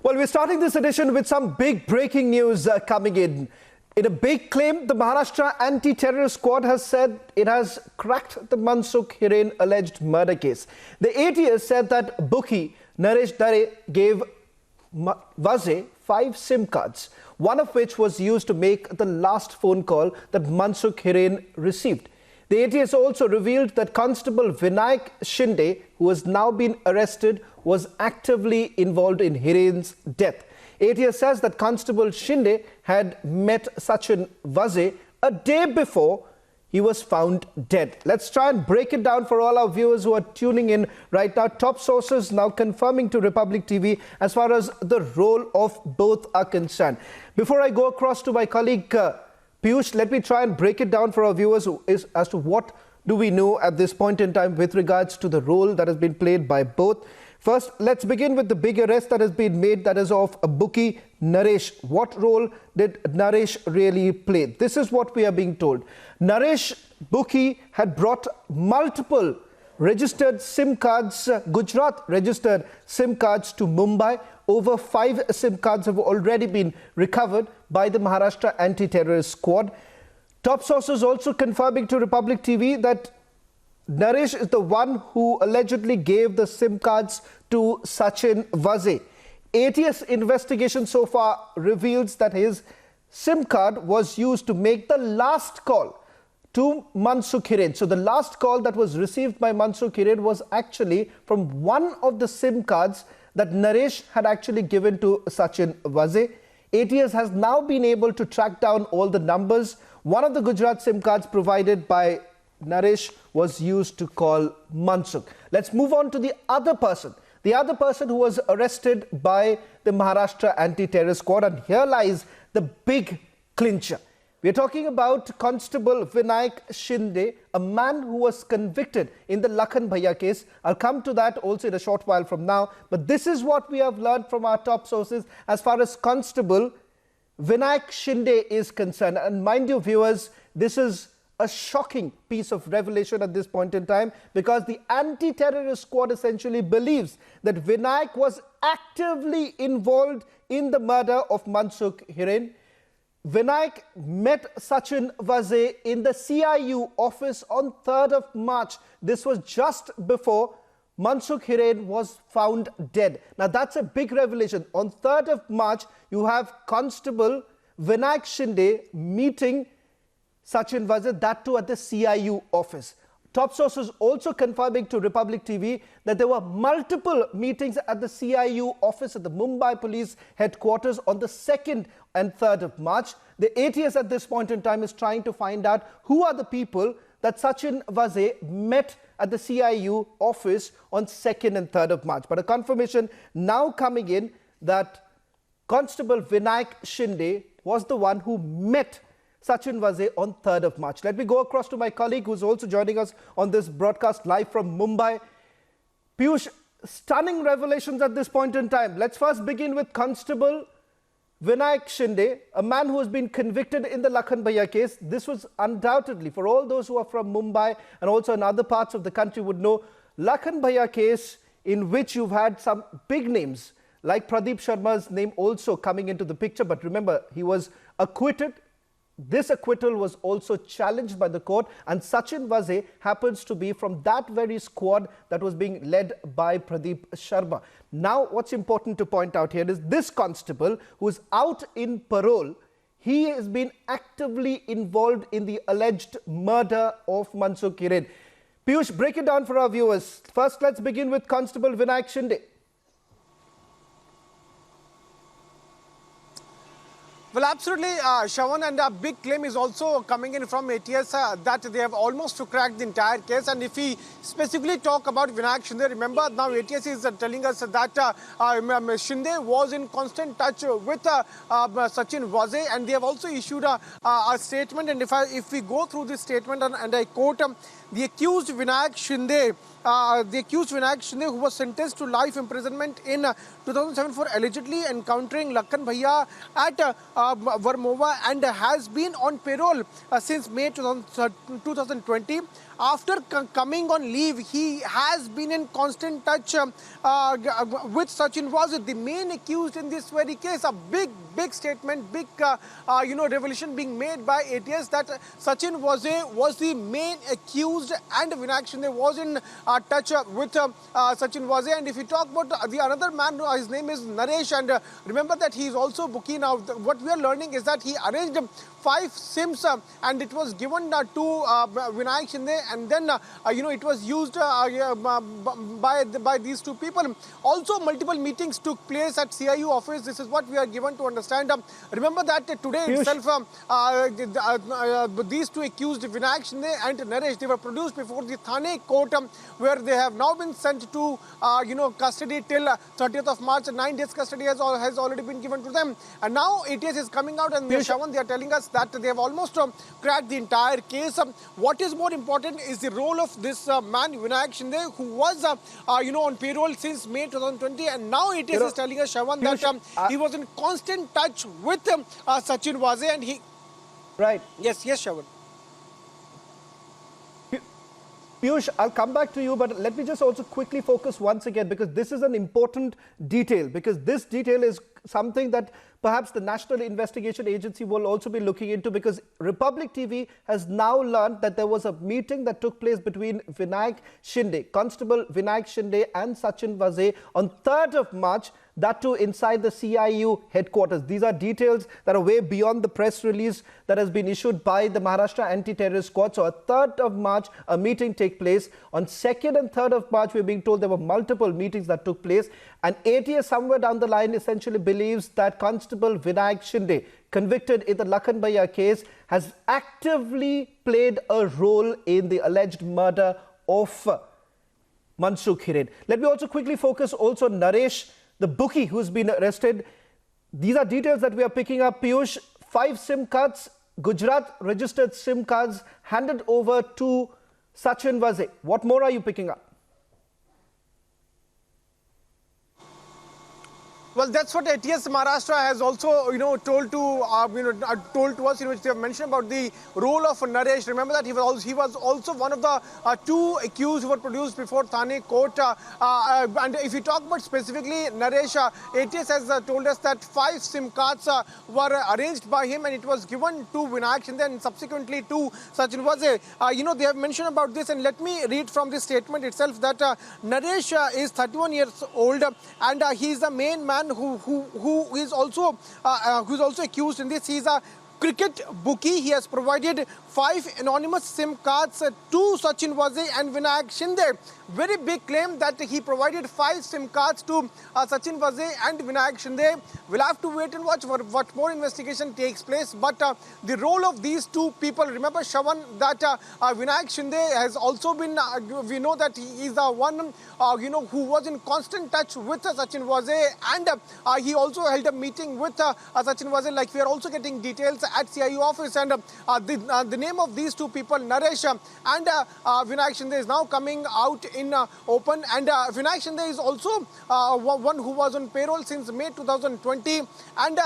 Well, we're starting this edition with some big breaking news coming in. In a big claim, the Maharashtra anti-terrorist squad has said it has cracked the Mansukh Hiren alleged murder case. The ATS said that bookie Naresh Dare gave Vaze 5 SIM cards, one of which was used to make the last phone call that Mansukh Hiren received. The ATS also revealed that Constable Vinayak Shinde, who has now been arrested, was actively involved in Hiren's death. ATS says that Constable Shinde had met Sachin Vaze a day before he was found dead. Let's try and break it down for all our viewers who are tuning in right now. Top sources now confirming to Republic TV as far as the role of both are concerned. Before I go across to my colleague Piyush, let me try and break it down for our viewers as to what do we know at this point in time with regards to the role that has been played by both. First, let's begin with the big arrest that has been made, that is of a bookie Naresh. What role did Naresh really play? This is what we are being told. Naresh bookie had brought multiple registered SIM cards, Gujarat registered SIM cards to Mumbai. Over 5 SIM cards have already been recovered by the Maharashtra anti-terrorist squad. Top sources also confirming to Republic TV that Naresh is the one who allegedly gave the SIM cards to Sachin Vaze. ATS investigation so far reveals that his SIM card was used to make the last call to Mansukh Hiren. So the last call that was received by Mansukh Hiren was actually from one of the SIM cards that Naresh had actually given to Sachin Vaze. ATS has now been able to track down all the numbers. One of the Gujarat SIM cards provided by Naresh was used to call Mansukh. Let's move on to the other person who was arrested by the Maharashtra anti-terrorist squad, and here lies the big clincher. We're talking about Constable Vinayak Shinde, a man who was convicted in the Lakhan Bhaiya case. I'll come to that also in a short while from now, but this is what we have learned from our top sources as far as Constable Vinayak Shinde is concerned. And mind you, viewers, this is a shocking piece of revelation at this point in time, because the anti-terrorist squad essentially believes that Vinayak was actively involved in the murder of Mansukh Hiren. Vinayak met Sachin Vaze in the CIU office on 3rd of March. This was just before Mansukh Hiren was found dead. Now that's a big revelation. On 3rd of March, you have Constable Vinayak Shinde meeting Sachin Vaze, that too at the CIU office. Top sources also confirming to Republic TV that there were multiple meetings at the CIU office at the Mumbai police headquarters on the 2nd and 3rd of March. The ATS at this point in time is trying to find out who are the people that Sachin Vaze met at the CIU office on 2nd and 3rd of March. But a confirmation now coming in that Constable Vinayak Shinde was the one who met Sachin Vaze on 3rd of March. Let me go across to my colleague who's also joining us on this broadcast live from Mumbai. Piyush, stunning revelations at this point in time. Let's first begin with Constable Vinayak Shinde, a man who has been convicted in the Lakhan Bhaiya case. This was undoubtedly, for all those who are from Mumbai and also in other parts of the country would know, Lakhan Bhaiya case in which you've had some big names like Pradeep Sharma's name also coming into the picture. But remember, he was acquitted. This acquittal was also challenged by the court, and Sachin Vaze happens to be from that very squad that was being led by Pradeep Sharma. Now, what's important to point out here is this constable who is out in parole, he has been actively involved in the alleged murder of Mansukh Hiren. Piyush, break it down for our viewers. First, let's begin with Constable Vinayak Shinde. Well, absolutely, Shawan, and a big claim is also coming in from ATS that they have almost cracked the entire case. And if we specifically talk about Vinayak Shinde, remember now ATS is telling us that Shinde was in constant touch with Sachin Vaze, and they have also issued a statement. And if we go through this statement, and I quote, the accused Vinayak Shinde, who was sentenced to life imprisonment in 2007 for allegedly encountering Lakhan Bhaiya at Varmova and has been on parole since May 2020. after coming on leave, he has been in constant touch with Sachin Waze, the main accused in this very case. A big statement, big revelation being made by ATS that Sachin Waze was the main accused and Vinayak Shinde was in touch with Sachin Waze. And if you talk about the another man, his name is Naresh, and remember that he is also bookie now. What we are learning is that he arranged 5 SIMs and it was given to Vinayak Shinde, and then it was used by these two people. Also, multiple meetings took place at CIU office. This is what we are given to understand. Remember that today itself, these two accused, Vinayak Shinde and Naresh, they were produced before the Thane court, where they have now been sent to custody till 30th of March. 9 days custody has already been given to them, and now ATS is coming out and Shawan, they are telling us that they have almost cracked the entire case. What is more important is the role of this man, Vinayak Shinde, who was on payroll since May 2020, and now ATS is telling us, Shawan, that he was in constant touch with Sachin Waze, and he... Right. Yes, Shawan. Piyush, I'll come back to you, but let me just also quickly focus once again, because this is an important detail, because this detail is something that perhaps the National Investigation Agency will also be looking into, because Republic TV has now learned that there was a meeting that took place between Vinayak Shinde, Constable Vinayak Shinde and Sachin Waze on 3rd of March, that too inside the CIU headquarters. These are details that are way beyond the press release that has been issued by the Maharashtra Anti-Terrorist Squad. So on 3rd of March, a meeting take place. On 2nd and 3rd of March, we're being told there were multiple meetings that took place. And ATS somewhere down the line essentially believes that Constable Vinayak Shinde, convicted in the Lakhanbhaiya case, has actively played a role in the alleged murder of Mansukh Hiren. Let me also quickly focus also on Naresh, the bookie who's been arrested. These are details that we are picking up, Piyush. 5 SIM cards, Gujarat registered SIM cards handed over to Sachin Waze. What more are you picking up? Well, that's what ATS Maharashtra has also, told to us, in which they have mentioned about the role of Naresh. Remember that he was also one of the 2 accused who were produced before Thane court. And if you talk about specifically Naresh, ATS has told us that 5 SIM cards were arranged by him, and it was given to Vinayak Shinde and subsequently to Sachin Waze. They have mentioned about this, and let me read from this statement itself that Naresh is 31 years old, and he is the main man who is also accused in this. He is a cricket bookie. He has provided 5 anonymous SIM cards to Sachin Waze and Vinayak Shinde. Very big claim that he provided 5 SIM cards to Sachin Waze and Vinayak Shinde. We'll have to wait and watch what more investigation takes place. But the role of these 2 people, remember, Shawan, that Vinayak Shinde has also been, we know that he is the one, who was in constant touch with Sachin Waze, and he also held a meeting with Sachin Waze, like we are also getting details at CIU office. And the name of these 2 people, Naresh and Vinayak Shinde, is now coming out in open. And Vinayak Shinde is also one who was on payroll since May 2020, and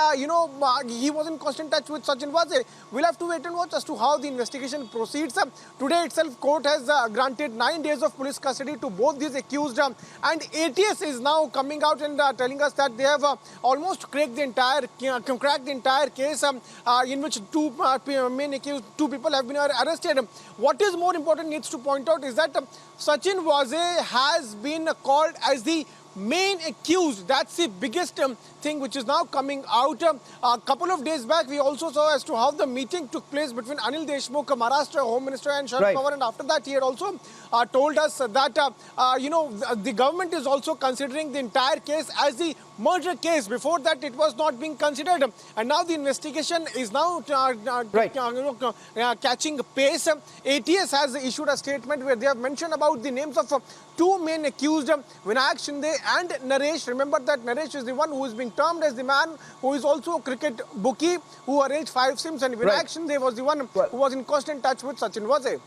he was in constant touch with Sachin Waze. We'll have to wait and watch as to how the investigation proceeds. Today itself, court has granted 9 days of police custody to both these accused, and ATS is now coming out and telling us that they have almost cracked the entire case, in which 2 main accused, 2 people have been arrested. What is more important needs to point out is that Sachin Waze has been called as the main accused. That's the biggest thing which is now coming out. A couple of days back, we also saw as to how the meeting took place between Anil Deshmukh, Maharashtra Home Minister, and Sharad Pawar. And after that, he had also told us that, the government is also considering the entire case as the murder case. Before that, it was not being considered. And now the investigation is now catching pace. ATS has issued a statement where they have mentioned about the names of 2 main accused, Vinayak Shinde and Naresh. Remember that Naresh is the one who is being termed as the man who is also a cricket bookie, who arranged 5 SIMs, and Vinayak Shinde was the one who was in constant touch with Sachin Waze.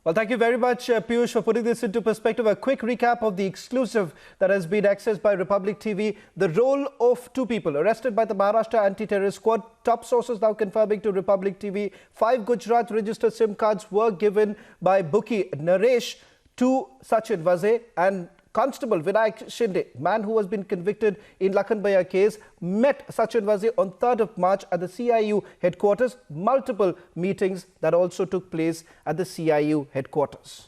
Well, thank you very much, Piyush, for putting this into perspective. A quick recap of the exclusive that has been accessed by Republic TV. The role of two people arrested by the Maharashtra anti-terrorist squad. Top sources now confirming to Republic TV. 5 Gujarat registered SIM cards were given by bookie Naresh to Sachin Vaze, and Constable Vinayak Shinde, man who has been convicted in Lakhanbaya case, met Sachin Vaze on 3rd of March at the CIU headquarters. Multiple meetings that also took place at the CIU headquarters.